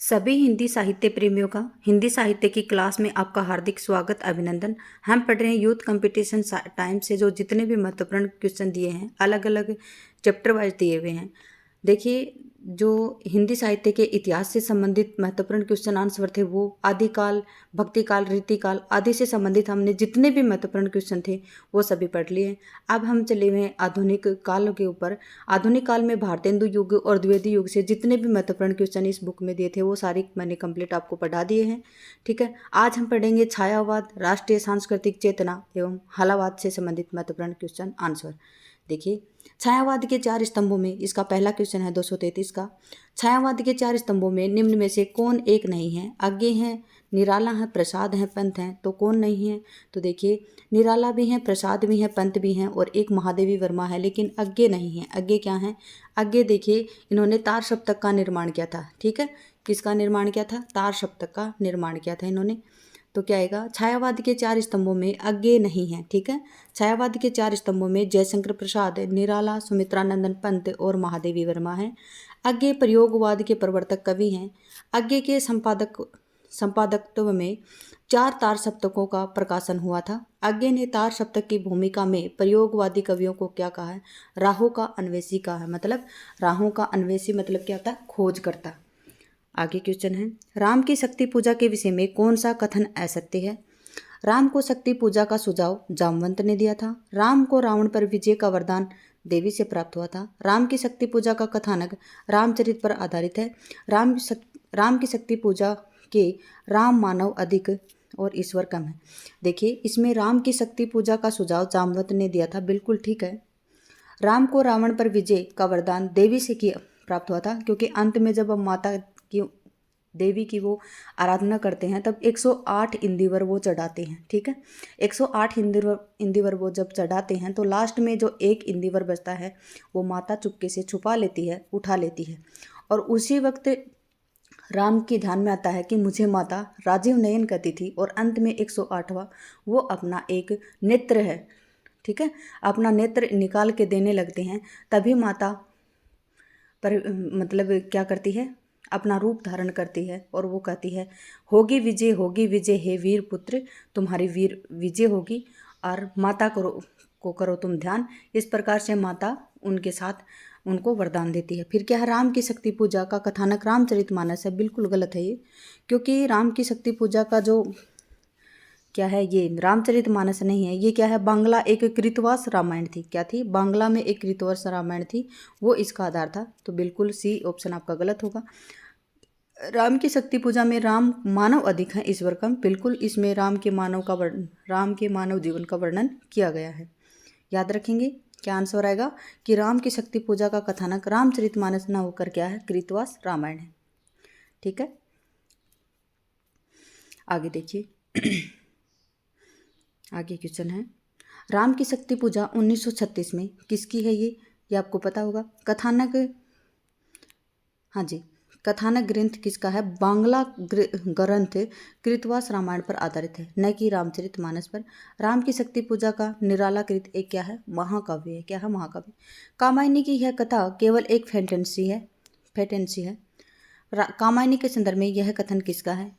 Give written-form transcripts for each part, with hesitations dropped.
सभी हिंदी साहित्य प्रेमियों का हिंदी साहित्य की क्लास में आपका हार्दिक स्वागत अभिनंदन। हम पढ़ रहे हैं यूथ कंपटीशन टाइम से जो जितने भी महत्वपूर्ण क्वेश्चन दिए हैं अलग अलग चैप्टर वाइज दिए हुए हैं। देखिए, जो हिंदी साहित्य के इतिहास से संबंधित महत्वपूर्ण क्वेश्चन आंसर थे वो आदिकाल, भक्तिकाल, रीतिकाल आदि से संबंधित हमने जितने भी महत्वपूर्ण क्वेश्चन थे वो सभी पढ़ लिए हैं। अब हम चले हुए हैं आधुनिक काल के ऊपर। आधुनिक काल में भारतेंदु युग और द्विवेदी युग से जितने भी महत्वपूर्ण क्वेश्चन इस बुक में दिए थे वो सारी मैंने कंप्लीट आपको पढ़ा दिए हैं। ठीक है, आज हम पढ़ेंगे छायावाद, राष्ट्रीय सांस्कृतिक चेतना एवं हलावाद से संबंधित महत्वपूर्ण क्वेश्चन आंसर। देखिए, छायावाद के चार स्तंभों में इसका पहला क्वेश्चन है 233 का। छायावाद के चार स्तंभों में निम्न में से कौन एक नहीं है? आगे हैं, निराला है, प्रसाद है, पंत है, तो कौन नहीं है? तो देखिए, निराला भी है, प्रसाद भी है, पंत भी हैं और एक महादेवी वर्मा है, लेकिन अज्ञे नहीं है। अज्ञे क्या है? अज्ञे देखिए, इन्होंने तार सप्तक का निर्माण किया था। ठीक है, किसका निर्माण किया था? तार सप्तक का निर्माण किया था इन्होंने। तो क्या आएगा? छायावाद के चार स्तंभों में अज्ञे नहीं है। ठीक है, छायावाद के चार स्तंभों में जयशंकर प्रसाद, निराला, सुमित्रानंदन पंत और महादेवी वर्मा है। अज्ञे प्रयोगवाद के प्रवर्तक कवि हैं। अज्ञे के संपादकत्व में चार तार सप्तकों का प्रकाशन हुआ था। अज्ञे ने तार सप्तक की भूमिका में प्रयोगवादी कवियों को क्या कहा है? राहों का अन्वेषी कहा है। मतलब राहों का अन्वेषी मतलब क्या होता है? खोज करता। आगे क्वेश्चन है, राम की शक्ति पूजा के विषय में कौन सा कथन असत्य है? राम को शक्ति पूजा का सुझाव जामवंत ने दिया था। राम को रावण पर विजय का वरदान देवी से प्राप्त हुआ था। राम की शक्ति पूजा का कथानक रामचरित पर आधारित है। राम की शक्ति पूजा के राम मानव अधिक और ईश्वर कम है। देखिए, इसमें राम की शक्ति पूजा का सुझाव जामवंत ने दिया था, बिल्कुल ठीक है। राम को रावण पर विजय का वरदान देवी से किया प्राप्त हुआ था, क्योंकि अंत में जब हम माता की देवी की वो आराधना करते हैं तब 108 इंदिवर वो चढ़ाते हैं। ठीक है, 108 इंदिवर वो जब चढ़ाते हैं तो लास्ट में जो एक इंदिवर बचता है वो माता चुपके से छुपा लेती है, उठा लेती है। और उसी वक्त राम के ध्यान में आता है कि मुझे माता राजीव नयन कहती थी, और अंत में 108वां वो अपना एक नेत्र है, ठीक है, अपना नेत्र निकाल के देने लगते हैं। तभी माता पर मतलब क्या करती है? अपना रूप धारण करती है और वो कहती है, होगी विजय हे वीर पुत्र, तुम्हारी वीर विजय होगी और माता को करो तुम ध्यान। इस प्रकार से माता उनके साथ उनको वरदान देती है। फिर क्या है? राम की शक्ति पूजा का कथानक रामचरितमानस है, बिल्कुल गलत है ये, क्योंकि राम की शक्ति पूजा का जो क्या है, ये रामचरितमानस नहीं है। ये क्या है? बांग्ला एक कृतवास रामायण थी। क्या थी? बांग्ला में एक कृतवास रामायण थी, वो इसका आधार था। तो बिल्कुल सी ऑप्शन आपका गलत होगा। राम की शक्ति पूजा में राम मानव अधिक है, ईश्वर कम, बिल्कुल इसमें राम के मानव जीवन का वर्णन किया गया है। याद रखेंगे क्या आंसर आएगा कि राम की शक्ति पूजा का कथानक रामचरितमानस न होकर क्या है? कृतवास रामायण है। ठीक है, आगे देखिए। आगे क्वेश्चन है, राम की शक्ति पूजा 1936 में किसकी है? ये आपको पता होगा। कथानक, हाँ जी, कथानक ग्रंथ किसका है? बांग्ला ग्रंथ कृतवास रामायण पर आधारित है, न कि रामचरितमानस पर। राम की शक्ति पूजा का निराला कृत एक क्या है? महाकाव्य है। क्या है? महाकाव्य। कामायनी की यह कथा केवल एक फैंटेसी है। कामायनी के संदर्भ में यह कथन किसका है?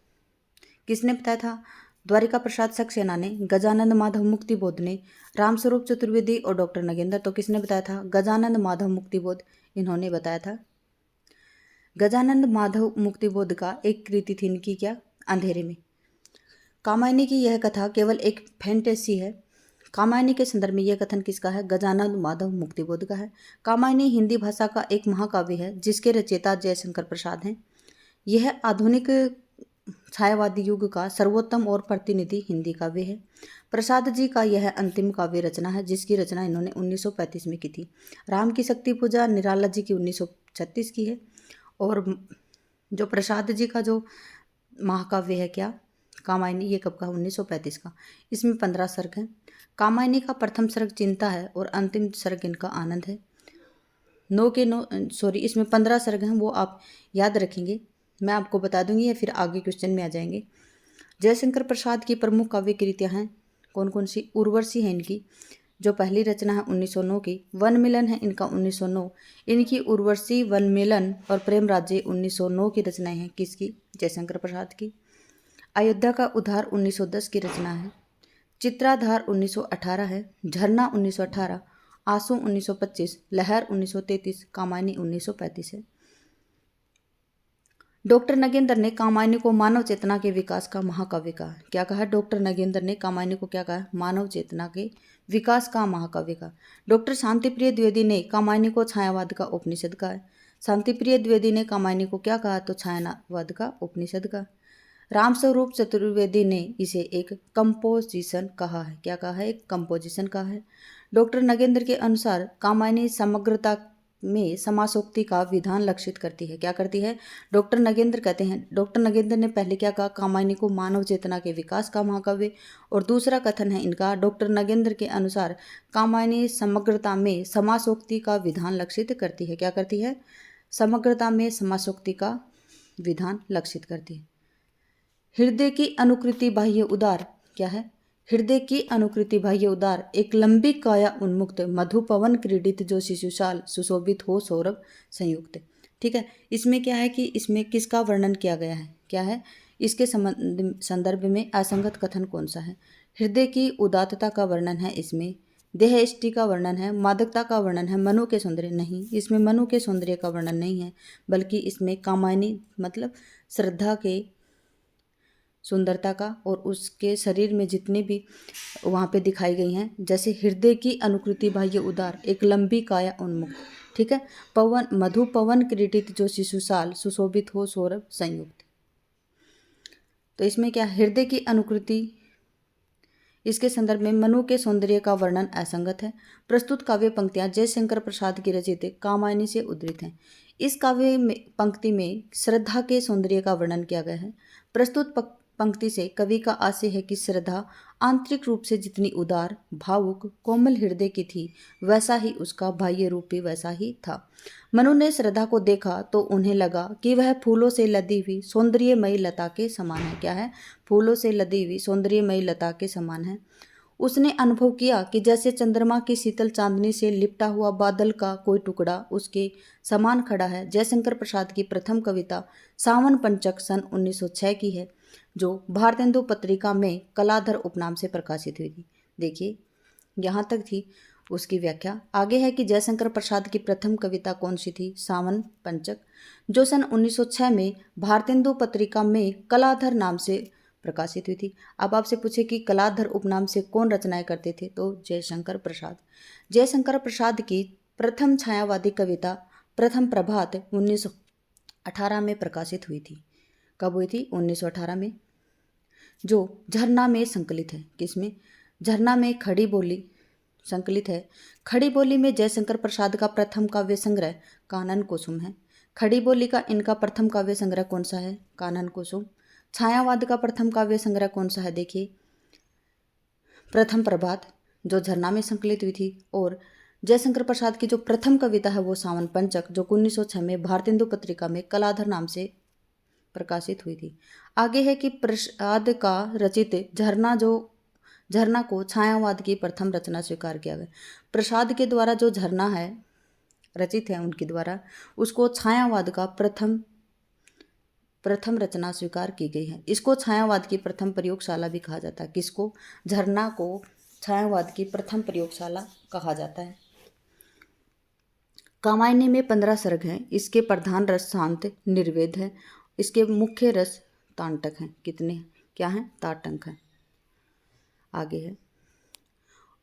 किसने बताया था? द्वारिका प्रसाद सक्सेना ने, गजानंद माधव मुक्तिबोध ने, रामस्वरूप चतुर्वेदी और डॉक्टर नगेंद्र। तो किसने बताया था? गजानंद माधव मुक्तिबोध, इन्होंने बताया था। गजानंद माधव मुक्तिबोध का एक कृति थी इनकी, क्या? अंधेरे में। कामायनी की यह कथा केवल एक फैंटेसी है। कामायनी के संदर्भ में यह कथन किसका है? गजानंद माधव मुक्तिबोध का है। कामायनी हिंदी भाषा का एक महाकाव्य है जिसके रचयिता जयशंकर प्रसाद हैं। यह आधुनिक छायावादी युग का सर्वोत्तम और प्रतिनिधि हिंदी काव्य है। प्रसाद जी का यह अंतिम काव्य रचना है जिसकी रचना इन्होंने 1935 में की थी। राम की शक्ति पूजा निराला जी की 1936 की है, और जो प्रसाद जी का जो महाकाव्य है क्या? कामायनी, ये कब का? 1935 का। इसमें 15 सर्ग हैं। कामायनी का प्रथम सर्ग चिंता है और अंतिम सर्ग इनका आनंद है। इसमें 15 सर्ग हैं, वो आप याद रखेंगे, मैं आपको बता दूंगी या फिर आगे क्वेश्चन में आ जाएंगे। जयशंकर प्रसाद की प्रमुख काव्य कृतियाँ हैं कौन कौन सी? उर्वशी है इनकी, जो पहली रचना है 1909 की। वन मिलन है इनका 1909। इनकी उर्वशी, वन मिलन और प्रेम राज्य 1909 की रचनाएं हैं। किसकी? जयशंकर प्रसाद की। अयोध्या का उद्धार 1910 की रचना है। चित्राधार 1918 है। झरना 1918, आंसू 1925, लहर 1933, कामायनी 1935 है। डॉक्टर नगेंद्र ने कामायनी को मानव चेतना के विकास का महाकाव्य कहा। क्या कहा? डॉक्टर नगेंद्र ने कामायनी को क्या कहा? मानव चेतना के विकास का महाकाव्य कहा। डॉक्टर शांतिप्रिय द्विवेदी ने कामायनी को छायावाद का उपनिषद कहा है। शांतिप्रिय द्विवेदी ने कामायनी को क्या कहा? तो छायावाद का उपनिषद कहा। रामस्वरूप चतुर्वेदी ने इसे एक कंपोजिशन कहा है। क्या कहा है? एक कंपोजिशन कहा है। डॉक्टर नगेंद्र के अनुसार कामायनी समग्रता में समासोक्ति का विधान लक्षित करती है। क्या करती है? डॉक्टर नगेंद्र कहते हैं, डॉक्टर नगेंद्र ने पहले क्या कहा? कामायनी को मानव चेतना के विकास का महाकाव्य। और दूसरा कथन है इनका, डॉक्टर नगेंद्र के अनुसार कामायनी समग्रता में समासोक्ति का विधान लक्षित करती है। क्या करती है? समग्रता में समासोक्ति का विधान लक्षित करती है। हृदय की अनुकृति बाह्य उदार, क्या है? हृदय की अनुकृति बाह्य उदार, एक लंबी काया उन्मुक्त, मधुपवन क्रीडित, जो शिशुशाल सुशोभित हो सौरभ संयुक्त। ठीक है, इसमें क्या है कि इसमें किसका वर्णन किया गया है? क्या है? इसके संदर्भ में असंगत कथन कौन सा है? हृदय की उदात्तता का वर्णन है इसमें, देहष्टि का वर्णन है, मादकता का वर्णन है, मनु के सौंदर्य नहीं, इसमें मनु के सौंदर्य का वर्णन नहीं है, बल्कि इसमें कामायनी मतलब श्रद्धा के सुंदरता का और उसके शरीर में जितने भी वहाँ पे दिखाई गई हैं, जैसे हृदय की अनुकृति बाह्य उदार, एक लंबी काया उन्मुक्त, ठीक है, पवन मधु पवन क्रीडित, जो शिशुशाल सुशोभित हो सौरभ संयुक्त। तो इसमें क्या? हृदय की अनुकृति, इसके संदर्भ में मनु के सौंदर्य का वर्णन असंगत है। प्रस्तुत काव्य पंक्तियां जयशंकर प्रसाद की रचित कामायनी से उद्धृत हैं। इस काव्य में पंक्ति में श्रद्धा के सौंदर्य का वर्णन किया गया है। प्रस्तुत पंक्ति से कवि का आशय है कि श्रद्धा आंतरिक रूप से जितनी उदार, भावुक, कोमल हृदय की थी, वैसा ही उसका बाह्य रूप भी वैसा ही था। मनु ने श्रद्धा को देखा तो उन्हें लगा कि वह फूलों से लदी हुई सौंदर्यमयी लता के समान है। क्या है? फूलों से लदी हुई सौंदर्यमयी लता के समान है। उसने अनुभव किया कि जैसे चंद्रमा की शीतल चांदनी से लिपटा हुआ बादल का कोई टुकड़ा उसके समान खड़ा है। जयशंकर प्रसाद की प्रथम कविता सावन पंचक सन 1906 की है, जो भारतेंदु पत्रिका में कलाधर उपनाम से प्रकाशित हुई थी। देखिए, यहाँ तक थी उसकी व्याख्या। आगे है कि जयशंकर प्रसाद की प्रथम कविता कौन सी थी? सावन पंचक, जो सन 1906 में भारतेंदु पत्रिका में कलाधर नाम से प्रकाशित हुई थी। अब आपसे पूछे कि कलाधर उपनाम से कौन रचनाएं करते थे, तो जयशंकर प्रसाद। जयशंकर प्रसाद की प्रथम छायावादी कविता प्रथम प्रभात 1918 में प्रकाशित हुई थी। कब हुई थी? 1918 में, जो झरना में संकलित है। किसमें? झरना में खड़ी बोली संकलित है। खड़ी बोली में जयशंकर प्रसाद का प्रथम काव्य संग्रह कानन कुसुम है। खड़ी बोली का इनका प्रथम काव्य संग्रह कौन सा है? कानन कुसुम। छायावाद का प्रथम काव्य संग्रह कौन सा है? देखिए, प्रथम प्रभात, जो झरना में संकलित हुई थी। और जयशंकर प्रसाद की जो प्रथम कविता है वो सावन पंचक, जो 1906 में भारतेंदु पत्रिका में कलाधर नाम से प्रकाशित हुई थी। आगे है कि प्रसाद का रचित झरना, जो झरना को छायावाद की प्रथम रचना स्वीकार किया गया। प्रसाद के द्वारा जो झरना है रचित है उनके द्वारा, उसको छायावाद का प्रथम रचना स्वीकार की गई है। इसको छायावाद की प्रथम प्रयोगशाला भी कहा जाता है। किसको? झरना को छायावाद की प्रथम प्रयोगशाला कहा जाता है। कामायनी में 15 सर्ग हैं। इसके प्रधान रस शांत निर्वेद है। इसके मुख्य रस तांटक हैं। कितने? क्या हैं? ताटंक हैं। आगे है,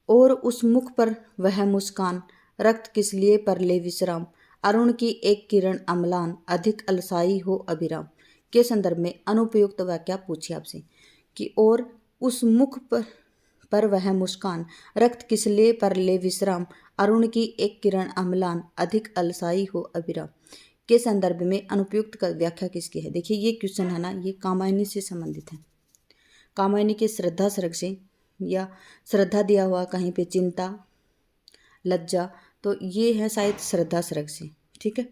और उस मुख पर वह मुस्कान, रक्त किस लिए पर ले विश्राम, अरुण की एक किरण अम्लान, अधिक अलसाई हो अभिराम। के संदर्भ में अनुपयुक्त वाक्य पूछी आपसे कि और उस मुख पर वह मुस्कान, रक्त किस लिए पर ले विश्राम, अरुण की एक किरण अम्लान, अधिक अलसाई हो अभिराम। के संदर्भ में अनुपयुक्त व्याख्या किसकी है? देखिए, ये क्वेश्चन है ना, ये कामायनी से संबंधित है। कामायनी के श्रद्धा सर्ग से, या श्रद्धा दिया हुआ कहीं पे चिंता, लज्जा, तो ये है शायद श्रद्धा सर्ग से। ठीक है,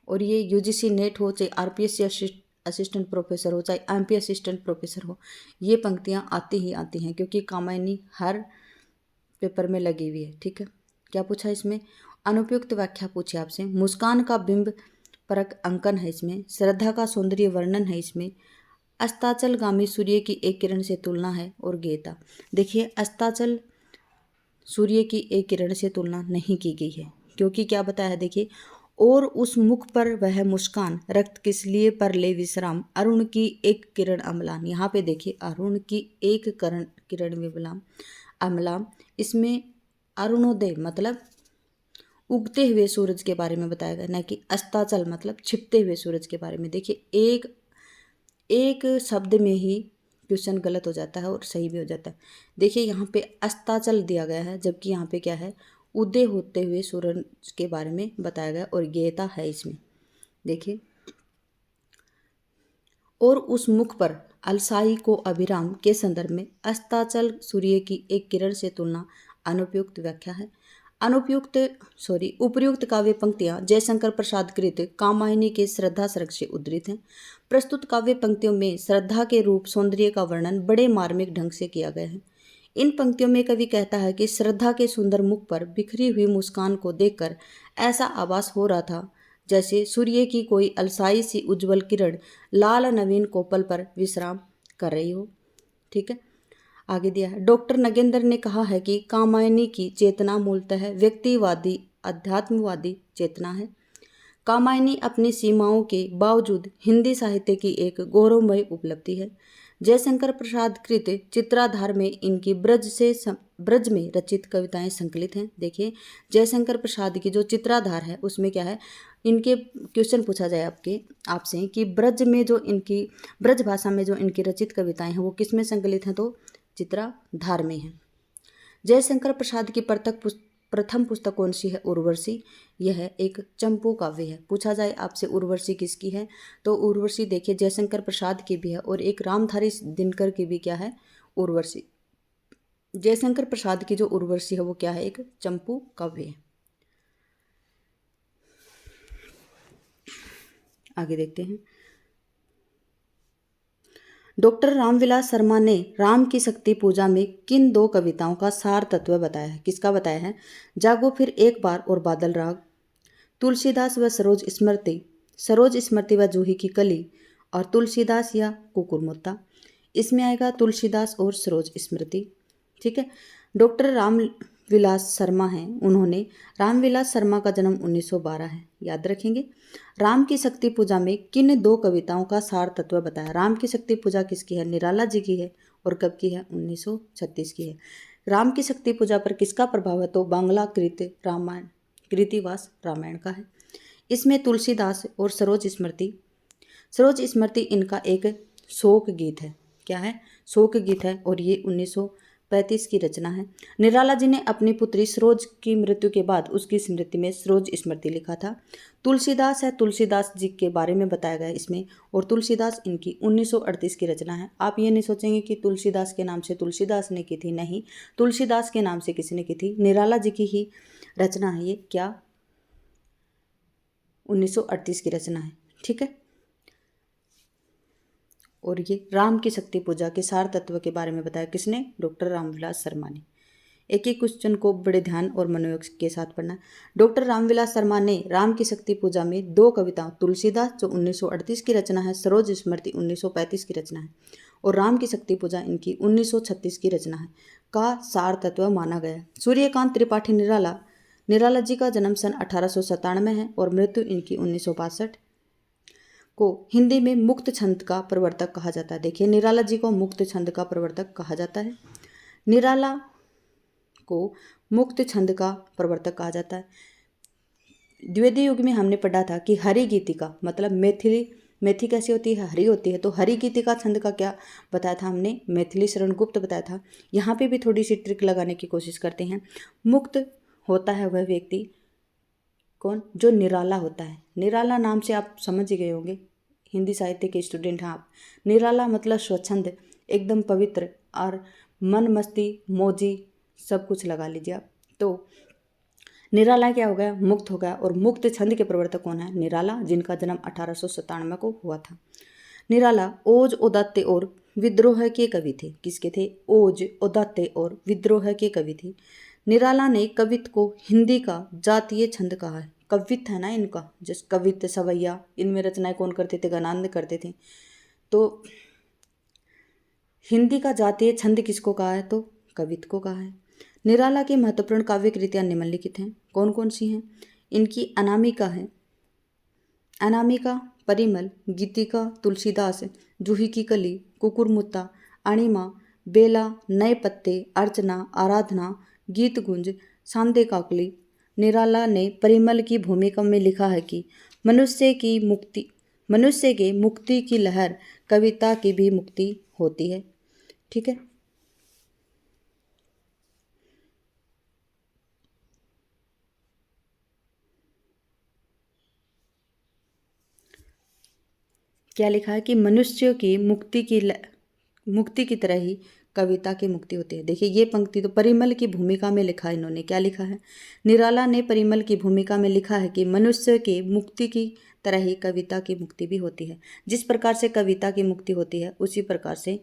और ये यूजीसी नेट हो चाहे आरपीएस या असिस्टेंट प्रोफेसर हो, चाहे एमपी असिस्टेंट प्रोफेसर हो, ये पंक्तियाँ आती ही आती हैं क्योंकि कामायनी हर पेपर में लगी हुई है। ठीक है, क्या पूछा इसमें? अनुपयुक्त व्याख्या पूछी आपसे। मुस्कान का बिंब परक अंकन है इसमें। श्रद्धा का सौंदर्य वर्णन है इसमें। अस्ताचलगामी सूर्य की एक किरण से तुलना है और गेयता। देखिए, अस्ताचल सूर्य की एक किरण से तुलना नहीं की गई है क्योंकि क्या बताया है, देखिए, और उस मुख पर वह मुस्कान, रक्त किस लिए पर ले विश्राम, अरुण की एक किरण अम्लान। यहाँ पे देखिए, अरुण की एक किरण विमलाम अम्लाम, इसमें अरुणोदय मतलब उगते हुए सूरज के बारे में बताया गया, न कि अस्ताचल मतलब छिपते हुए सूरज के बारे में। देखिए, एक एक शब्द में ही क्वेश्चन गलत हो जाता है और सही भी हो जाता है। देखिए, यहाँ पे अस्ताचल दिया गया है जबकि यहाँ पे क्या है, उदय होते हुए सूरज के बारे में बताया गया और गेयता है इसमें। देखिए, और उस मुख पर अलसाई को अभिराम के संदर्भ में अस्ताचल सूर्य की एक किरण से तुलना अनुपयुक्त व्याख्या है। उपर्युक्त काव्य पंक्तियां जयशंकर प्रसाद कृत कामायनी के श्रद्धा सर्ग से उद्धृत हैं। प्रस्तुत काव्य पंक्तियों में श्रद्धा के रूप सौंदर्य का वर्णन बड़े मार्मिक ढंग से किया गया है। इन पंक्तियों में कवि कहता है कि श्रद्धा के सुंदर मुख पर बिखरी हुई मुस्कान को देखकर ऐसा आभास हो रहा था जैसे सूर्य की कोई अलसाई सी उज्ज्वल किरण लाल नवीन कोपल पर विश्राम कर रही हो। ठीक है, आगे दिया है, डॉक्टर नगेंद्र ने कहा है कि कामायनी की चेतना मूलतः व्यक्तिवादी अध्यात्मवादी चेतना है। कामायनी अपनी सीमाओं के बावजूद हिंदी साहित्य की एक गौरवमय उपलब्धि है। जयशंकर प्रसाद कृत चित्राधार में इनकी ब्रज में रचित कविताएं संकलित हैं। देखिए, जयशंकर प्रसाद की जो चित्राधार है उसमें क्या है, इनके क्वेश्चन पूछा जाए आपसे कि ब्रज में जो इनकी ब्रज भाषा में जो इनकी रचित कविताएं हैं वो किस में संकलित हैं, तो चित्राधार में है। जयशंकर प्रसाद की प्रथम पुस्तक कौन सी है? उर्वशी। यह एक चंपू काव्य है। पूछा जाए आपसे उर्वशी किसकी है, तो उर्वशी देखिए जयशंकर प्रसाद की भी है और एक रामधारी दिनकर की भी क्या है, उर्वशी। जयशंकर प्रसाद की जो उर्वशी है वो क्या है, एक चंपू काव्य है। आगे देखते हैं, डॉक्टर रामविलास शर्मा ने राम की शक्ति पूजा में किन दो कविताओं का सार तत्व बताया है? किसका बताया है? जागो फिर एक बार और बादल राग, तुलसीदास व सरोज स्मृति व जूही की कली, और तुलसीदास या कुकुरमुत्ता। इसमें आएगा तुलसीदास और सरोज स्मृति। ठीक है, डॉक्टर रामविलास शर्मा हैं, उन्होंने रामविलास शर्मा का जन्म 1912 है, याद रखेंगे। राम की शक्ति पूजा में किन दो कविताओं का सार तत्व बताया? राम की शक्ति पूजा किसकी है? निराला जी की है। और कब की है? 1936 की है। राम की शक्ति पूजा पर किसका प्रभाव है? तो बांग्ला रामायण कृतिवास रामायण का है। इसमें तुलसीदास और सरोज स्मृति इनका एक शोक गीत है। क्या है? शोक गीत है और ये 1935 की रचना है। निराला जी ने अपनी पुत्री सरोज की मृत्यु के बाद उसकी स्मृति में सरोज स्मृति लिखा था। तुलसीदास है, तुलसीदास जी के बारे में बताया गया इसमें, और तुलसीदास इनकी 1938 की रचना है। आप ये नहीं सोचेंगे कि तुलसीदास के नाम से तुलसीदास ने की थी, नहीं, तुलसीदास के नाम से किसी ने की थी, निराला जी की ही रचना है ये। क्या? 1938 की रचना है। ठीक है, और ये राम की शक्ति पूजा के सार तत्व के बारे में बताया किसने? डॉक्टर रामविलास शर्मा ने। एक एक क्वेश्चन को बड़े ध्यान और मनोयोग के साथ पढ़ना। डॉक्टर रामविलास शर्मा ने राम की शक्ति पूजा में दो कविताओं, तुलसीदास जो 1938 की रचना है, सरोज स्मृति 1935 की रचना है, और राम की शक्ति पूजा इनकी 1936 की रचना है, का सार तत्व माना गया। सूर्यकांत त्रिपाठी निराला जी का जन्म सन 1897 है और मृत्यु इनकी 1962 को हिंदी में मुक्त छंद का प्रवर्तक कहा जाता है। देखिए, निराला जी को मुक्त छंद का प्रवर्तक कहा जाता है। निराला को मुक्त छंद का प्रवर्तक कहा जाता है। द्विवेदी युग में हमने पढ़ा था कि हरि गीतिका मतलब मेथी कैसी होती है? हरी होती है। तो हरि गीतिका छंद का क्या बताया था हमने? मैथिली शरण गुप्त बताया था। यहाँ पे भी थोड़ी सी ट्रिक लगाने की कोशिश करते हैं। मुक्त होता है वह व्यक्ति कौन? जो निराला होता है। निराला नाम से आप समझ ही गए होंगे, हिंदी साहित्य के स्टूडेंट हैं आप। निराला मतलब स्वच्छंद, एकदम पवित्र, और मन मस्ती मौजी सब कुछ लगा लीजिए आप। तो निराला क्या हो गया? मुक्त हो गया। और मुक्त छंद के प्रवर्तक कौन है? निराला, जिनका जन्म 1897 को हुआ था। निराला ओज उदात्ते और विद्रोह के कवि थे। किसके थे? ओज उदात्ते और विद्रोह के कवि थे। निराला ने कवित्व को हिंदी का जातीय छंद कहा है। कवित्व है ना इनका, जैसे कवित्व, सवैया, इनमें रचनाएं कौन करते थे? गणानंद करते थे। तो हिंदी का जातीय छंद किसको कहा है? तो कवित्व को कहा है। निराला की महत्वपूर्ण काव्य कृतियां निम्नलिखित हैं। कौन कौन सी हैं? इनकी अनामिका है, अनामिका, परिमल, गीतिका, तुलसीदास, जूही की कली, कुकुरमुत्ता, अणिमा, बेला, नए पत्ते, अर्चना, आराधना, गीत गुंज, सांदे काकली। निराला ने परिमल की भूमिका में लिखा है कि मनुष्य के मुक्ति की लहर कविता की भी मुक्ति होती है। ठीक है। क्या लिखा है कि मनुष्य की मुक्ति की तरह ही कविता की मुक्ति होती है। देखिए ये पंक्ति तो परिमल की भूमिका में लिखा है इन्होंने। क्या लिखा है? निराला ने परिमल की भूमिका में लिखा है कि मनुष्य की मुक्ति की तरह ही कविता की मुक्ति भी होती है। जिस प्रकार से कविता की मुक्ति होती है उसी प्रकार से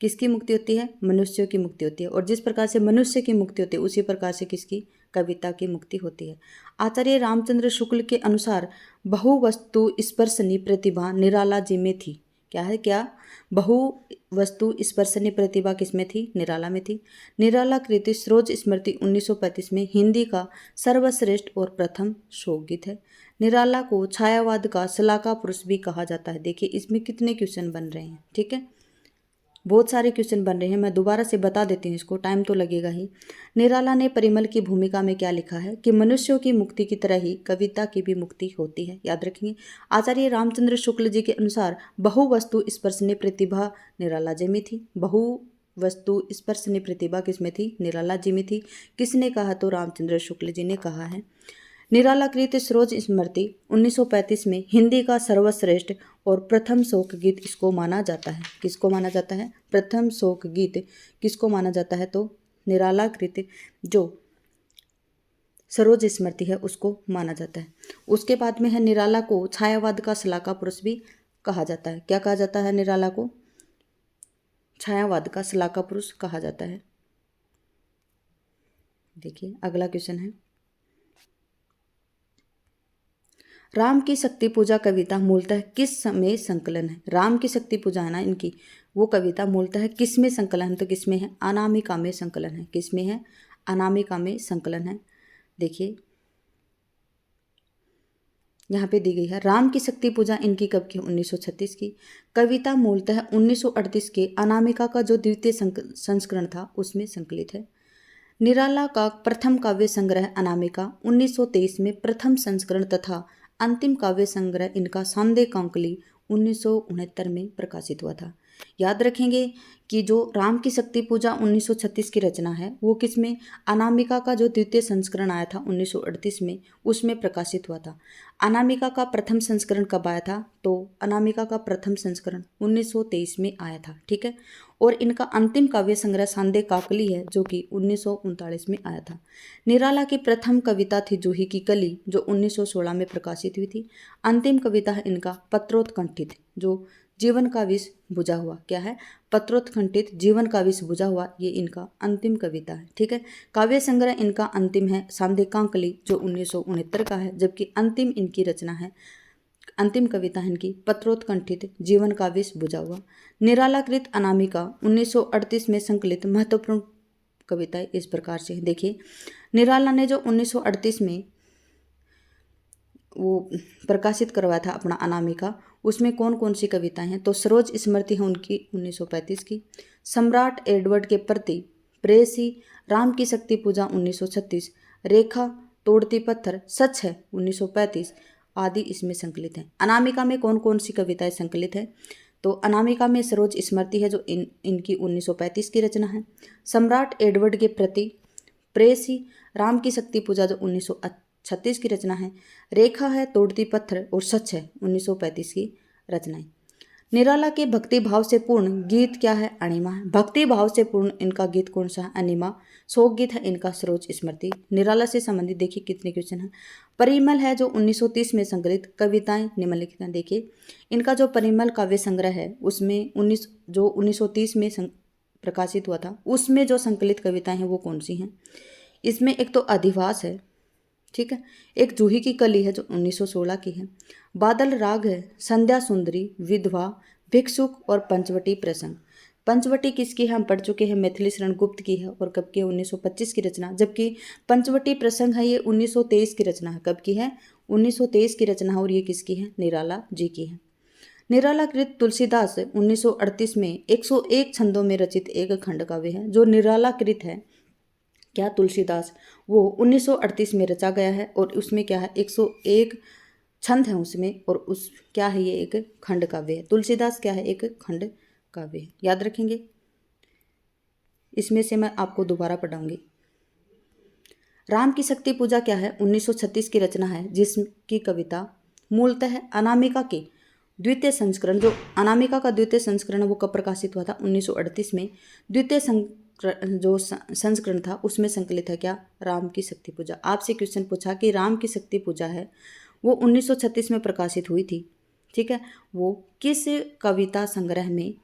किसकी मुक्ति होती है? मनुष्य की मुक्ति होती है। और जिस प्रकार से मनुष्य की मुक्ति होती है उसी प्रकार से किसकी? कविता की मुक्ति होती है। आचार्य रामचंद्र शुक्ल के अनुसार बहुवस्तु स्पर्शनी प्रतिभा निराला जी में थी। क्या है? क्या बहुवस्तु स्पर्शनी प्रतिभा किसमें थी? निराला में थी। निराला कृति सरोज स्मृति 1935 में हिंदी का सर्वश्रेष्ठ और प्रथम शोकगीत है। निराला को छायावाद का शलाका पुरुष भी कहा जाता है। देखिए इसमें कितने क्वेश्चन बन रहे हैं। ठीक है, बहुत सारे क्वेश्चन बन रहे हैं। मैं दोबारा से बता देती हूँ, इसको टाइम तो लगेगा ही। निराला ने परिमल की भूमिका में क्या लिखा है कि मनुष्यों की मुक्ति की तरह ही कविता की भी मुक्ति होती है। याद रखेंगे। आचार्य रामचंद्र शुक्ल जी के अनुसार बहुवस्तु स्पर्शनीय प्रतिभा निराला जी में थी। बहुवस्तु स्पर्शनीय प्रतिभा किसमें थी? निराला जी में थी। किसने कहा? तो रामचंद्र शुक्ल जी ने कहा है। निराला कृति सरोज स्मृति 1935 में हिंदी का सर्वश्रेष्ठ और प्रथम शोक गीत इसको माना जाता है। किसको माना जाता है? प्रथम शोक गीत किसको माना जाता है? तो निराला कृति जो सरोज स्मृति है उसको माना जाता है। उसके बाद में है निराला को छायावाद का शलाका पुरुष भी कहा जाता है। क्या कहा जाता है? निराला को छायावाद का शलाका पुरुष कहा जाता है। देखिए अगला क्वेश्चन है, राम की शक्ति पूजा कविता मूलतः किस समय संकलन है? राम की शक्ति पूजा है ना इनकी, वो कविता मूलतः किस में संकलन है? तो किस में है? अनामिका में संकलन है। किस में है? अनामिका में संकलन है। देखिए यहाँ पे दी गई है, राम की शक्ति पूजा इनकी कब की? 1936 की। कविता मूलतः 1938 के अनामिका का जो द्वितीय संस्करण था उसमें संकलित है। निराला का प्रथम काव्य संग्रह अनामिका 1923 में प्रथम संस्करण तथा अंतिम काव्य संग्रह इनका सांदे कांकली 1969 में प्रकाशित हुआ था। याद रखेंगे कि जो राम की शक्ति पूजा 1936 की रचना है वो किसमें? अनामिका का जो द्वितीय संस्करण आया था 1938 में उसमें प्रकाशित हुआ था। अनामिका का प्रथम संस्करण कब आया था? तो अनामिका का प्रथम संस्करण 1923 में आया था। ठीक है। और इनका अंतिम काव्य संग्रह सांदे काकली है जो कि 1939 में आया था। निराला की प्रथम कविता थी जूही की कली जो 1916 में प्रकाशित हुई थी। अंतिम कविता है इनका पत्रोत्कंठित जो जीवन का विष बुझा हुआ। क्या है? पत्रोत्कंठित जीवन का विष बुझा हुआ, ये इनका अंतिम कविता है। ठीक है। काव्य संग्रह इनका अंतिम है सांदे कांकली जो 1969 का है, जबकि अंतिम इनकी रचना है, अंतिम कविता है इनकी पत्रोत्कंठित जीवन का विष बुझा हुआ। निरालाकृत अनामिका 1938 में संकलित महत्वपूर्ण कविताएं इस प्रकार से। देखिए निराला ने जो 1938 में वो प्रकाशित करवाया था अपना अनामिका, उसमें कौन कौन सी कविताएं हैं? तो सरोज स्मृति है उनकी 1935 की, सम्राट एडवर्ड के प्रति, प्रेयसी, राम की शक्ति पूजा 1936, रेखा, तोड़ती पत्थर, सच है 1935 आदि इसमें संकलित हैं। अनामिका में कौन कौन सी कविताएं संकलित है? तो अनामिका में सरोज स्मृति है जो इनकी 1935 की रचना है, सम्राट एडवर्ड के प्रति, प्रेयसी, राम की शक्ति पूजा जो 1936 की रचना है, रेखा है, तोड़ती पत्थर और सच है 1935 की रचनाएं। निराला के भक्ति भाव से पूर्ण गीत क्या है? अणिमा है। भक्ति भाव से पूर्ण इनका गीत कौन सा है? अणिमा। शोक गीत है इनका सरोज स्मृति। निराला से संबंधित देखिए कितने क्वेश्चन हैं। परिमल है जो 1930 में संकलित कविताएं निम्नलिखित हैं। देखिए इनका जो परिमल काव्य संग्रह है उसमें 1930 में प्रकाशित हुआ था, उसमें जो संकलित कविताएं हैं वो कौन सी हैं? इसमें एक तो अधिवास है, ठीक है, एक जूही की कली है जो 1916 की है, बादल राग है, संध्या सुंदरी, विधवा, भिक्षुक और पंचवटी प्रसंग। पंचवटी किसकी है? हम पढ़ चुके हैं, मैथिली शरण गुप्त की है और कब की है? 1925 की रचना। जबकि पंचवटी प्रसंग है ये 1923 की रचना है। कब की है? 1923 की रचना है और ये किसकी है? निराला जी की है। निराला कृत तुलसीदास 1938 में 101 छंदों में रचित एक खंड काव्य है। जो निराला कृत है क्या तुलसीदास, वो 1938 में रचा गया है और उसमें क्या है? 101 छंद है उसमें और उस क्या है? ये एक खंड काव्य है। तुलसीदास क्या है? एक खंड काव्य है। याद रखेंगे। इसमें से मैं आपको दोबारा पढ़ाऊंगी। राम की शक्ति पूजा क्या है? 1936 की रचना है जिसकी कविता मूलतः अनामिका की द्वितीय संस्करण, जो अनामिका का द्वितीय संस्करण वो कब प्रकाशित हुआ था? 1938 में। द्वितीय जो संस्करण था उसमें संकलित है क्या? राम की शक्ति पूजा। आपसे क्वेश्चन पूछा कि राम की शक्ति पूजा है वो 1936 में प्रकाशित हुई थी, ठीक है, वो किस कविता संग्रह में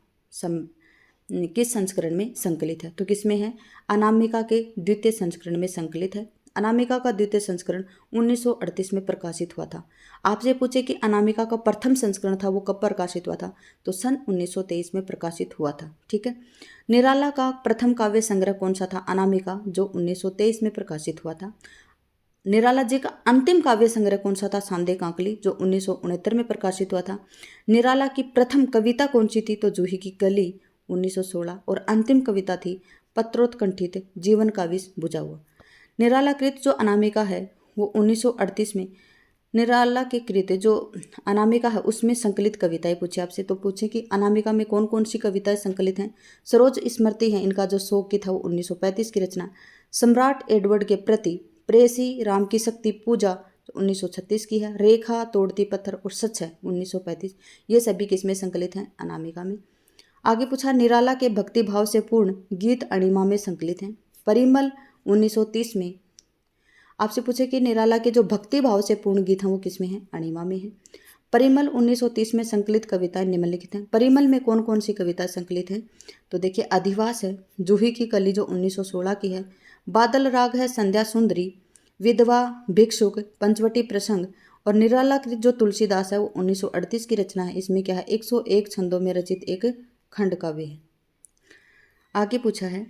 किस संस्करण में संकलित है? तो किस में है? अनामिका के द्वितीय संस्करण में संकलित है। अनामिका का द्वितीय संस्करण 1938 में प्रकाशित हुआ था। आपसे पूछे कि अनामिका का प्रथम संस्करण था वो कब प्रकाशित हुआ था? तो सन 1923 में प्रकाशित हुआ था, ठीक है। निराला का प्रथम काव्य संग्रह कौन सा था? अनामिका, जो 1923 में प्रकाशित हुआ था। निराला जी का अंतिम काव्य संग्रह कौन सा था? सांदे कांकली, जो 1969 में प्रकाशित हुआ था। निराला की प्रथम कविता कौन सी थी? तो जूही की कली 1916 और अंतिम कविता थी पत्रोत्कंठित जीवन का विष बुझा हुआ। निराला कृत जो अनामिका है वो 1938 में, निराला के कृत जो अनामिका है उसमें संकलित कविताएं पूछे आपसे, तो पूछे कि अनामिका में कौन कौन सी कविताएं संकलित हैं? सरोज स्मृति है इनका जो शोक की था वो 1935 की रचना। सम्राट एडवर्ड के प्रति प्रेसी, राम की शक्ति पूजा 1936 की है। रेखा, तोड़ती पत्थर और सच है 1935। ये सभी किसमें संकलित हैं? अनामिका में। आगे पूछा निराला के भक्ति भाव से पूर्ण गीत अणिमा में संकलित हैं। परिमल 1930 में। आपसे पूछे कि निराला के जो भक्ति भाव से पूर्ण गीत हैं वो किसमें हैं? अणिमा में है। परिमल 1930 में संकलित कविताएं निम्नलिखित हैं। परिमल में कौन कौन सी कविता संकलित है? तो देखिए अधिवास है, जूही की कली जो 1916 की है, बादल राग है, संध्या सुंदरी, विधवा, भिक्षुक, पंचवटी प्रसंग और निराला कृत जो तुलसीदास है वो 1938 की रचना है। इसमें क्या है? 101 छंदों में रचित एक खंड काव्य है। आगे पूछा है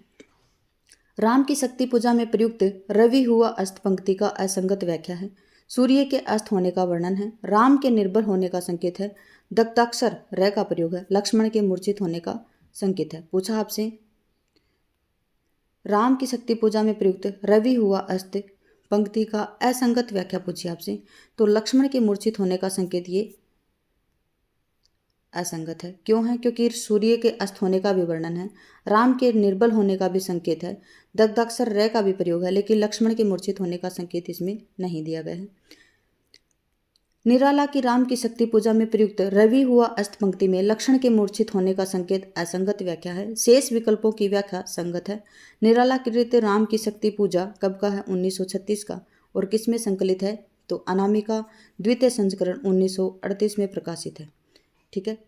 राम की शक्ति पूजा में प्रयुक्त रवि हुआ अस्त पंक्ति का असंगत व्याख्या है। सूर्य के अस्त होने का वर्णन है, राम के निर्बल होने का संकेत है, दत्ताक्षर र का प्रयोग है, लक्ष्मण के मूर्छित होने का संकेत है। पूछा आपसे राम की शक्ति पूजा में प्रयुक्त रवि हुआ अस्त पंक्ति का असंगत व्याख्या पूछी आपसे, तो लक्ष्मण के मूर्छित होने का संकेत ये असंगत है। क्यों है? क्योंकि सूर्य के अस्त होने का भी वर्णन है, राम के निर्बल होने का भी संकेत है, दग्धाक्षर र का भी प्रयोग है, लेकिन लक्ष्मण के मूर्छित होने का संकेत इसमें नहीं दिया गया है। निराला की राम की शक्ति पूजा में प्रयुक्त रवि हुआ अस्त पंक्ति में लक्ष्मण के मूर्छित होने का संकेत असंगत व्याख्या है, शेष विकल्पों की व्याख्या संगत है। निराला कृत राम की शक्ति पूजा कब का है? 1936 का और किस में संकलित है? तो अनामिका द्वितीय संस्करण 1938 में प्रकाशित है, ठीक है।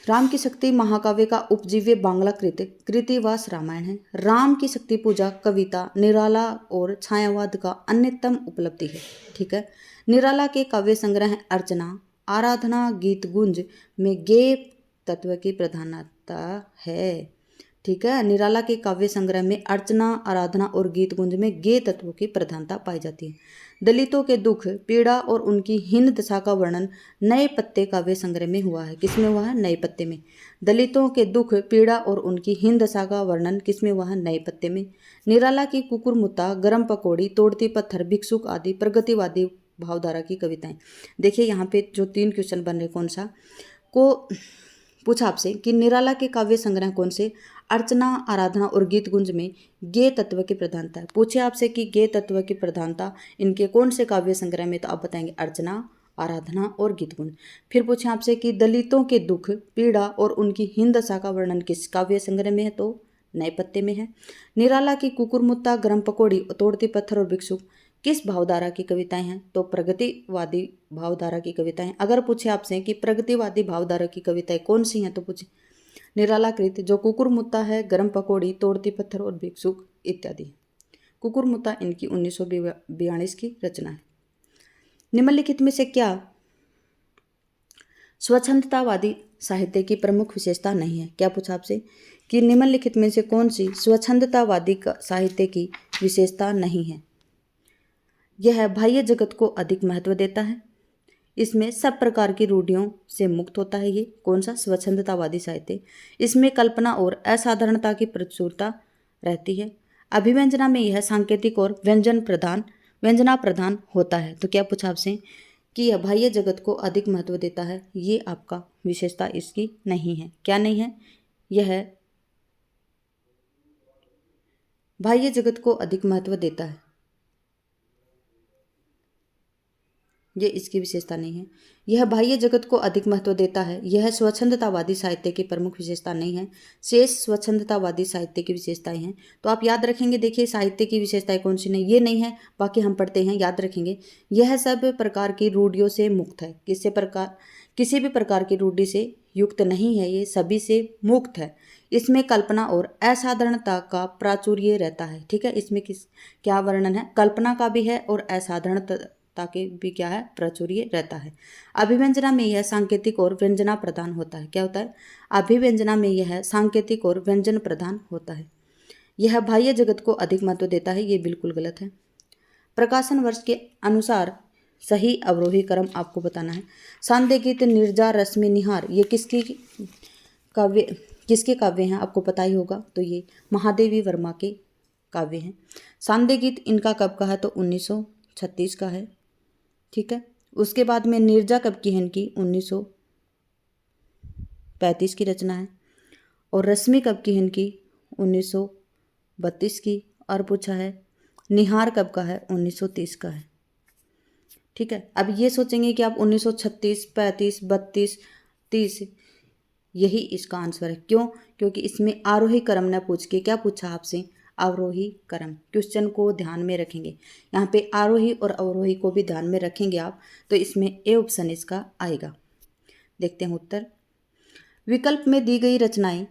राम की शक्ति महाकाव्य का उपजीव्य बांग्ला कृतिवास रामायण है। राम की शक्ति पूजा कविता निराला और छायावाद का अन्यतम उपलब्धि है, ठीक है। निराला के काव्य संग्रह हैं अर्चना, आराधना, गीत गुंज में गेय तत्व की प्रधानता है, ठीक है। निराला के काव्य संग्रह में अर्चना, आराधना और गीत गुंज में गेय तत्वों की प्रधानता पाई जाती है। दलितों के दुख, पीड़ा और उनकी हीन दशा का वर्णन नए पत्ते काव्य संग्रह में हुआ है। किसमें हुआ है? नए पत्ते में। दलितों के दुख, पीड़ा और उनकी हीन दशा का वर्णन किसमें हुआ है? नए पत्ते में। निराला की कुकुरमुत्ता, गरम पकौड़ी, तोड़ती पत्थर, भिक्षुक आदि प्रगतिवादी भावधारा की कविताएं। देखिए यहाँ पे जो 3 क्वेश्चन बन रहे कौन सा को पूछा आपसे कि निराला के काव्य संग्रह कौन से? अर्चना, आराधना और गीत गुंज में गेय तत्व की प्रधानता है। पूछे आपसे कि गेय तत्व की प्रधानता इनके कौन से काव्य संग्रह में? तो आप बताएंगे अर्चना, आराधना और गीत गुण। फिर पूछे आपसे कि दलितों के दुख पीड़ा और उनकी हीन दशा का वर्णन किस काव्य संग्रह में है, तो नए पत्ते में है। निराला की कुकुरमुत्ता, गरम पकौड़ी, तोड़ती पत्थर और भिक्षुक किस भावधारा की कविताएं हैं, तो प्रगतिवादी भावधारा की कविताएं। अगर पूछे आपसे कि प्रगतिवादी भावधारा की कविताएं कौन सी हैं, तो पूछे निराला कृत, जो कुकुरमुत्ता है, गरम पकौड़ी, तोड़ती पत्थर और भिक्षुक इत्यादि। कुकुरमुत्ता इनकी 1942 की रचना है। निम्नलिखित में से क्या स्वच्छंदतावादी साहित्य की प्रमुख विशेषता नहीं है? क्या पूछा आपसे कि निम्नलिखित में से कौन सी स्वच्छंदतावादी साहित्य की विशेषता नहीं है? यह बाह्य जगत को अधिक महत्व देता है, इसमें सब प्रकार की रूढ़ियों से मुक्त होता है। ये कौन सा स्वच्छंदतावादी साहित्य? इसमें कल्पना और असाधारणता की प्रचुरता रहती है। अभिव्यंजना में यह सांकेतिक और व्यंजना प्रधान होता है। तो क्या पूछा आपसे कि यह बाह्य जगत को अधिक महत्व देता है, ये आपका विशेषता इसकी नहीं है। क्या नहीं है? यह बाह्य जगत को अधिक महत्व देता है, ये इसकी विशेषता नहीं है। यह बाह्य जगत को अधिक महत्व देता है, यह स्वच्छंदतावादी साहित्य की प्रमुख विशेषता नहीं है। शेष स्वच्छंदतावादी साहित्य की विशेषताएं हैं। तो आप याद रखेंगे, देखिए साहित्य की विशेषताएं कौन सी नहीं, ये नहीं है, बाकी हम पढ़ते हैं, याद रखेंगे। यह सब प्रकार की रूढ़ियों से मुक्त है, किसी भी प्रकार की रूढ़ि से युक्त नहीं है, ये सभी से मुक्त है। इसमें कल्पना और असाधारणता का प्राचुर्य रहता है। ठीक है, इसमें क्या वर्णन है? कल्पना का भी है और असाधारणता ताकि भी क्या है, प्राचुर्य रहता है। अभिव्यंजना में यह सांकेतिक और व्यंजना प्रधान होता है। क्या होता है? अभिव्यंजना में यह सांकेतिक और व्यंजन प्रधान होता है। यह बाह्य जगत को अधिक महत्व देता है, ये बिल्कुल गलत है। प्रकाशन वर्ष के अनुसार सही अवरोही क्रम आपको बताना है। सांध्य गीत, नीरजा, रश्मि, निहार, ये किसके काव्य हैं? आपको पता ही होगा, तो ये महादेवी वर्मा के काव्य हैं। सांध्य गीत इनका कब का है? तो 1936 का है। ठीक है, उसके बाद में नीरजा कब की है? इनकी 1935 की रचना है। और रश्मि कब की है? इनकी 1932 की। और पूछा है निहार कब का है? 1930 का है। ठीक है, अब ये सोचेंगे कि आप 1936, 35, 32, 30, यही इसका आंसर है। क्यों? क्योंकि इसमें आरोही क्रम ने पूछ के क्या पूछा आपसे? अवरोही क्रम। क्वेश्चन को ध्यान में रखेंगे, यहाँ पे आरोही और अवरोही को भी ध्यान में रखेंगे आप, तो इसमें ए ऑप्शन इसका आएगा। देखते हैं उत्तर। विकल्प में दी गई रचनाएं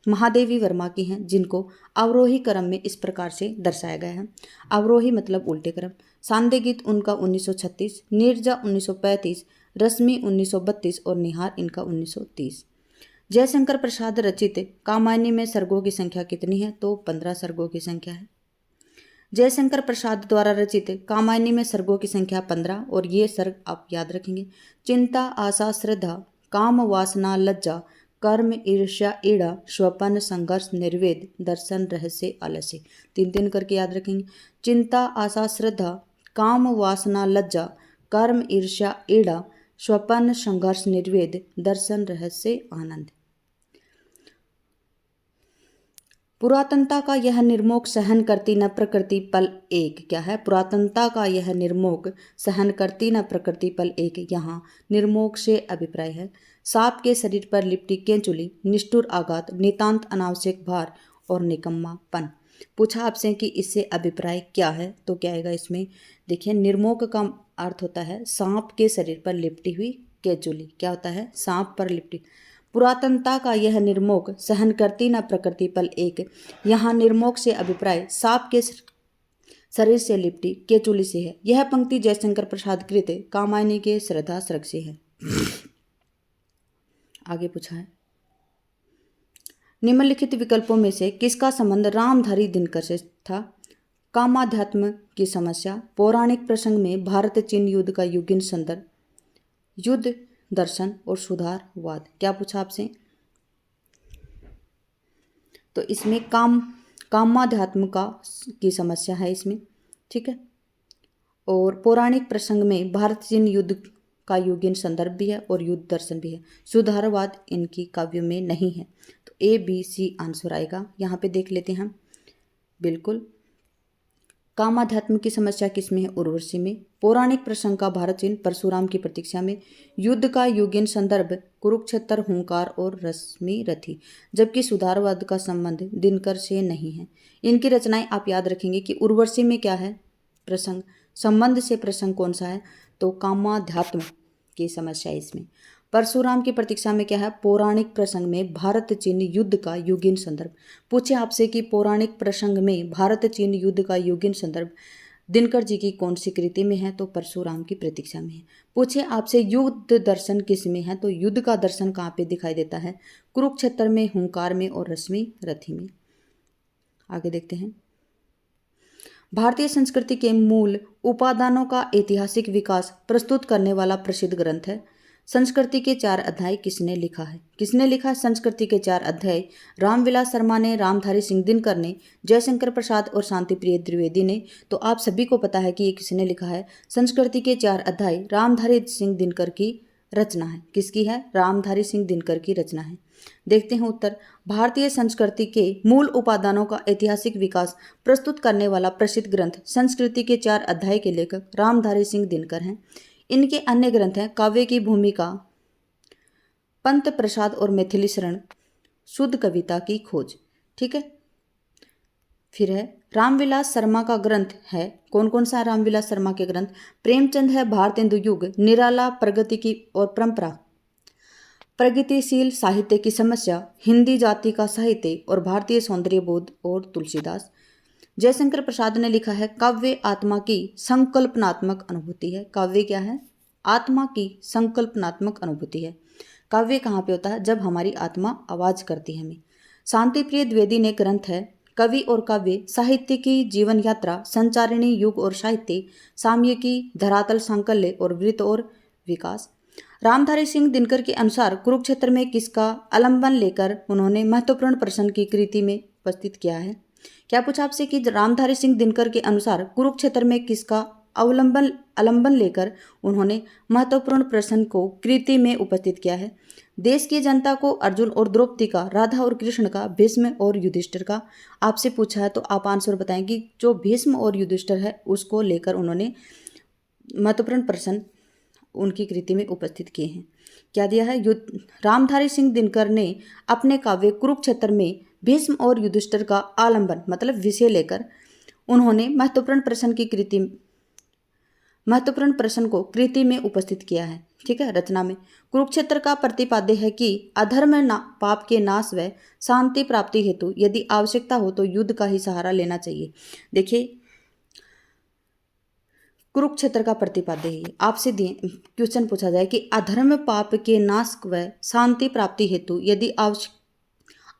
महादेवी वर्मा की हैं, जिनको अवरोही क्रम में इस प्रकार से दर्शाया गया है। अवरोही मतलब उल्टे क्रम। सांध्य गीत उनका 1936, नीरजा 1935, रश्मि 1932 और निहार इनका 1930। जयशंकर प्रसाद रचित कामायनी में सर्गों की संख्या कितनी है? तो 15 सर्गों की संख्या है। जयशंकर प्रसाद द्वारा रचित कामायनी में सर्गों की संख्या 15, और ये सर्ग आप याद रखेंगे। चिंता, आशा, श्रद्धा, काम, वासना, लज्जा, कर्म, ईर्ष्या, ईड़ा, स्वपन, संघर्ष, निर्वेद, दर्शन, रहस्य, आलस्य, 3-3 करके याद रखेंगे। चिंता, आशा, श्रद्धा, काम, वासना, लज्जा, कर्म, ईर्ष्या, ईड़ा, स्वपन, संघर्ष, निर्वेद, दर्शन, रहस्य, आनंद। पुरातनता का यह निर्मोक सहन करती न प्रकृति पल एक। क्या है? पुरातनता का यह निर्मोक सहन करती न प्रकृति पल एक। यहाँ निर्मोक से अभिप्राय है सांप के शरीर पर लिपटी केंचुली, निष्ठुर आघात, नितांत अनावश्यक भार और निकम्मापन। पूछा आपसे कि इससे अभिप्राय क्या है, तो क्या आएगा इसमें? देखिए, निर्मोक का अर्थ होता है सांप के शरीर पर लिपटी हुई केंचुली। क्या होता है? सांप पर लिपटी। पुरातनता का यह निर्मोक सहन करती न प्रकृति पल एक। यहाँ निर्मोक से अभिप्राय सांप के शरीर से लिपटी केचुली से है। यह पंक्ति जयशंकर प्रसाद कृत कामायनी के श्रद्धा सर्ग से है। आगे पूछा है, निम्नलिखित विकल्पों में से किसका संबंध रामधारी दिनकर से था? कामाध्यात्म की समस्या, पौराणिक प्रसंग में भारत चीन युद्ध का युगीन संदर्भ, युद्ध दर्शन और सुधारवाद। क्या पूछा आपसे? तो इसमें कामाध्यात्म की समस्या है इसमें। ठीक है, और पौराणिक प्रसंग में भारत चीन युद्ध का युगीन संदर्भ भी है और युद्ध दर्शन भी है। सुधारवाद इनकी काव्यों में नहीं है। तो A, B, C आंसर आएगा। यहाँ पे देख लेते हैं हम। बिल्कुल, कामाध्यात्म की समस्या किसमें है? उर्वशी में। पौराणिक प्रसंग का भारत चीन परशुराम की प्रतीक्षा में। युद्ध का युगीन संदर्भ कुरुक्षेत्र, हुंकार और रश्मि रथी, जबकि सुधारवाद का संबंध दिनकर से नहीं है। इनकी रचनाएं आप याद रखेंगे कि उर्वशी में क्या है प्रसंग, संबंध से प्रसंग कौन सा है तो कामाध्यात्म की समस्या है इसमें। परशुराम की प्रतीक्षा में क्या है? पौराणिक प्रसंग में भारत चीन युद्ध का युगीन संदर्भ। पूछे आपसे कि पौराणिक प्रसंग में भारत चीन युद्ध का युगीन संदर्भ दिनकर जी की कौन सी कृति में है तो परशुराम की प्रतीक्षा में है। पूछे आपसे युद्ध दर्शन किस में है तो युद्ध का दर्शन कहाँ पे दिखाई देता है? कुरुक्षेत्र में, हुंकार में और रश्मि रथी में। आगे देखते हैं। भारतीय संस्कृति के मूल उपादानों का ऐतिहासिक विकास प्रस्तुत करने वाला प्रसिद्ध ग्रंथ है। संस्कृति के 4 अध्याय किसने लिखा है? किसने लिखा है संस्कृति के 4 अध्याय? रामविलास शर्मा ने, रामधारी सिंह दिनकर ने, जयशंकर प्रसाद और शांतिप्रिय द्विवेदी ने। तो आप सभी को पता है कि ये किसने लिखा है। संस्कृति के 4 अध्याय रामधारी सिंह दिनकर की रचना है। किसकी है? रामधारी सिंह दिनकर की रचना है। देखते हैं उत्तर। भारतीय संस्कृति के मूल उपादानों का ऐतिहासिक विकास प्रस्तुत करने वाला प्रसिद्ध ग्रंथ संस्कृति के 4 अध्याय के लेखक रामधारी सिंह दिनकर हैं। इनके अन्य ग्रंथ हैं काव्य की भूमिका, पंत प्रसाद और मैथिली शरण, शुद्ध कविता की खोज। ठीक है। फिर है रामविलास शर्मा का ग्रंथ है। कौन कौन सा रामविलास शर्मा के ग्रंथ? प्रेमचंद है भारतेंदु युग, निराला प्रगति की और परंपरा, प्रगतिशील साहित्य की समस्या, हिंदी जाति का साहित्य और भारतीय सौंदर्य बोध और तुलसीदास। जयशंकर प्रसाद ने लिखा है काव्य आत्मा की संकल्पनात्मक अनुभूति है। काव्य क्या है? आत्मा की संकल्पनात्मक अनुभूति है। काव्य कहाँ पे होता है? जब हमारी आत्मा आवाज करती है हमें। शांतिप्रिय द्विवेदी ने ग्रंथ है कवि और काव्य, साहित्य की जीवन यात्रा, संचारिणी, युग और साहित्य, साम्य की धरातल, सांकल्य और वृत्त और विकास। रामधारी सिंह दिनकर के अनुसार कुरुक्षेत्र में किसका आलंबन लेकर उन्होंने महत्वपूर्ण प्रश्न की कृति में उपस्थित किया है? क्या पूछा आपसे कि रामधारी सिंह दिनकर के अनुसार कुरुक्षेत्र में किसका आलंबन लेकर उन्होंने महत्वपूर्ण प्रश्न को कृति में उपस्थित किया है? देश की जनता को अर्जुन और द्रौपदी का, राधा और कृष्ण का, भीष्म और युधिष्ठिर का। आपसे पूछा है तो आप आंसर बताएंगे। जो भीष्म और युधिष्ठिर है उसको लेकर उन्होंने महत्वपूर्ण प्रश्न उनकी कृति में उपस्थित किए हैं। क्या दिया है? रामधारी सिंह दिनकर ने अपने काव्य कुरुक्षेत्र में भीष्म और युधिष्ठिर का आलंबन मतलब विषय लेकर उन्होंने महत्वपूर्ण प्रश्न को कृति में उपस्थित किया है। ठीक है। रचना में कुरुक्षेत्र का प्रतिपाद्य है कि अधर्म पाप के नाश व शांति प्राप्ति हेतु यदि आवश्यकता हो तो युद्ध का ही सहारा लेना चाहिए। देखिए कुरुक्षेत्र का प्रतिपाद्य है। आपसे क्वेश्चन पूछा जाए कि अधर्म पाप के नाश व शांति प्राप्ति हेतु यदि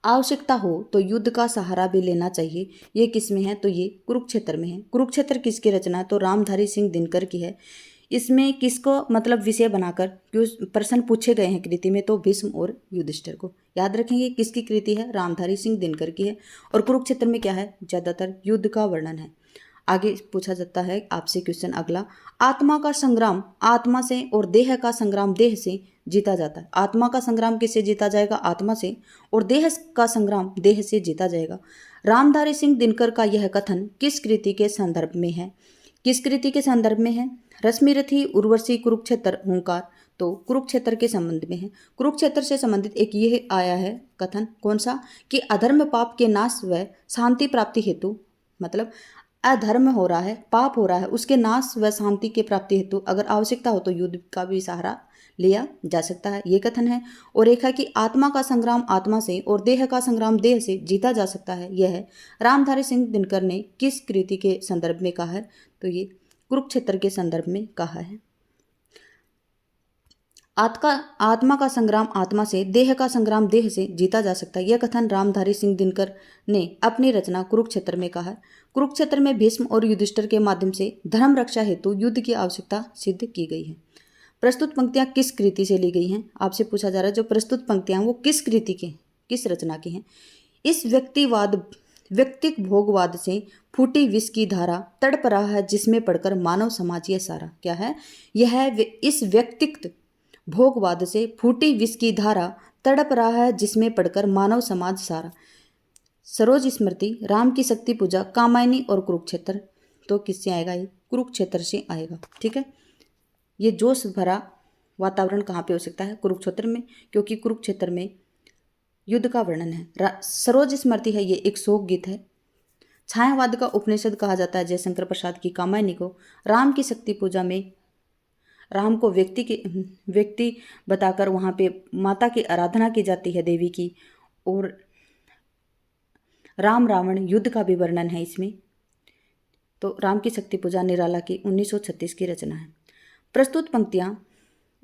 आवश्यकता हो तो युद्ध का सहारा भी लेना चाहिए। ये किस में है? तो ये कुरुक्षेत्र में है। कुरुक्षेत्र किसकी रचना? तो रामधारी सिंह दिनकर की है। इसमें किसको मतलब विषय बनाकर प्रश्न पूछे गए हैं कृति में? तो भीष्म और युधिष्ठिर को। याद रखेंगे किसकी कृति है? रामधारी सिंह दिनकर की है। और कुरुक्षेत्र में क्या है? ज्यादातर युद्ध का वर्णन है। आगे पूछा जाता है आपसे क्वेश्चन अगला, आत्मा का संग्राम आत्मा से और देह का संग्राम देह से जीता जाता है। आत्मा का संग्राम किससे जीता जाएगा? आत्मा से। और देह का संग्राम देह से जीता जाएगा। रामधारी सिंह दिनकर का यह कथन किस कृति के संदर्भ में है? किस कृति के संदर्भ में है? रश्मि रथी, उर्वशी, कुरुक्षेत्र, हुंकार। तो कुरुक्षेत्र के संबंध में है। कुरुक्षेत्र से संबंधित एक यह आया है कथन, कौन सा? कि अधर्म पाप के नाश व शांति प्राप्ति हेतु, मतलब अधर्म हो रहा है, पाप हो रहा है, उसके नाश व शांति के प्राप्ति हेतु अगर आवश्यकता हो तो युद्ध का भी सहारा लिया जा सकता है। ये कथन है। और एक है कि आत्मा का संग्राम आत्मा से और देह का संग्राम देह से जीता जा सकता है। यह है रामधारी सिंह दिनकर ने किस कृति के संदर्भ में कहा है? तो ये कुरुक्षेत्र के संदर्भ में कहा है। आत्मा का संग्राम आत्मा से, देह का संग्राम देह से जीता जा सकता है। यह कथन रामधारी सिंह दिनकर ने अपनी रचना कुरुक्षेत्र में कहा है। कुरुक्षेत्र में भीष्म और युधिष्ठिर के माध्यम से धर्म रक्षा हेतु युद्ध की आवश्यकता सिद्ध की गई है। प्रस्तुत पंक्तियां किस कृति से ली गई हैं? आपसे पूछा जा रहा है जो प्रस्तुत पंक्तियां वो किस कृति की, किस रचना की हैं? इस व्यक्तिक भोगवाद से फूटी विष की धारा तड़प रहा है जिसमें पढ़कर मानव समाज यह सारा। क्या है? यह है इस व्यक्तिक भोगवाद से फूटी विष की धारा तड़प रहा है जिसमें पढ़कर मानव समाज सारा। सरोज स्मृति, राम की शक्ति पूजा, कामायनी और कुरुक्षेत्र। तो किससे आएगा? ये कुरुक्षेत्र से आएगा। ठीक है, ये जोश भरा वातावरण कहाँ पे हो सकता है? कुरुक्षेत्र में, क्योंकि कुरुक्षेत्र में युद्ध का वर्णन है। सरोज स्मृति है, ये एक शोक गीत है। छायावाद का उपनिषद कहा जाता है जयशंकर प्रसाद की कामायनी को। राम की शक्ति पूजा में राम को व्यक्ति बताकर वहाँ पे माता की आराधना की जाती है, देवी की। और राम रावण युद्ध का भी वर्णन है इसमें। तो राम की शक्ति पूजा निराला की 1936 की रचना है। प्रस्तुत पंक्तियाँ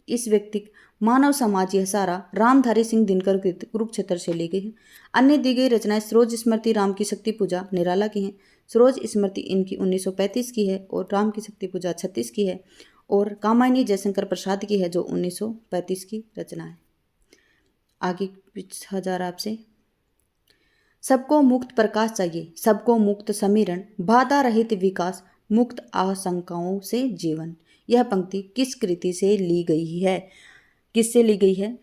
इस व्यक्ति मानव समाज यह सारा रामधारी सिंह दिनकर कृत कुरुक्षेत्र से ली गई है। अन्य दी गई रचनाएं सरोज स्मृति राम की शक्ति पूजा निराला की हैं। सरोज स्मृति इनकी 1935 की है और राम की शक्ति पूजा 36 की है। और कामायनी जयशंकर प्रसाद की है जो 1935 की रचना है। आगे पूछा जा रहा आपसे, सबको मुक्त प्रकाश चाहिए, सबको मुक्त समीरण, बाधा रहित विकास, मुक्त आशंकाओं से जीवन। यह पंक्ति किस कृति से ली गई है? किससे ली गई है?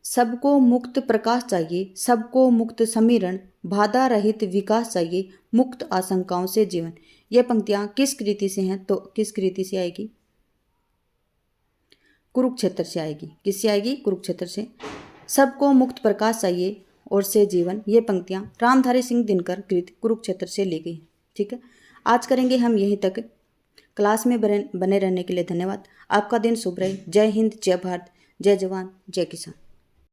सबको मुक्त प्रकाश चाहिए, सबको मुक्त समीरण, बाधा रहित विकास चाहिए, मुक्त आशंकाओं से जीवन। यह पंक्तियां किस कृति से हैं? तो किस कृति से आएगी? कुरुक्षेत्र से आएगी। किससे आएगी? कुरुक्षेत्र से। सबको मुक्त प्रकाश चाहिए और से जीवन, ये पंक्तियां रामधारी सिंह दिनकर कृत कुरुक्षेत्र से ली गई। ठीक है, आज करेंगे हम यहीं तक। क्लास में बने रहने के लिए धन्यवाद। आपका दिन शुभ रहे। जय हिंद, जय भारत, जय जवान, जय किसान।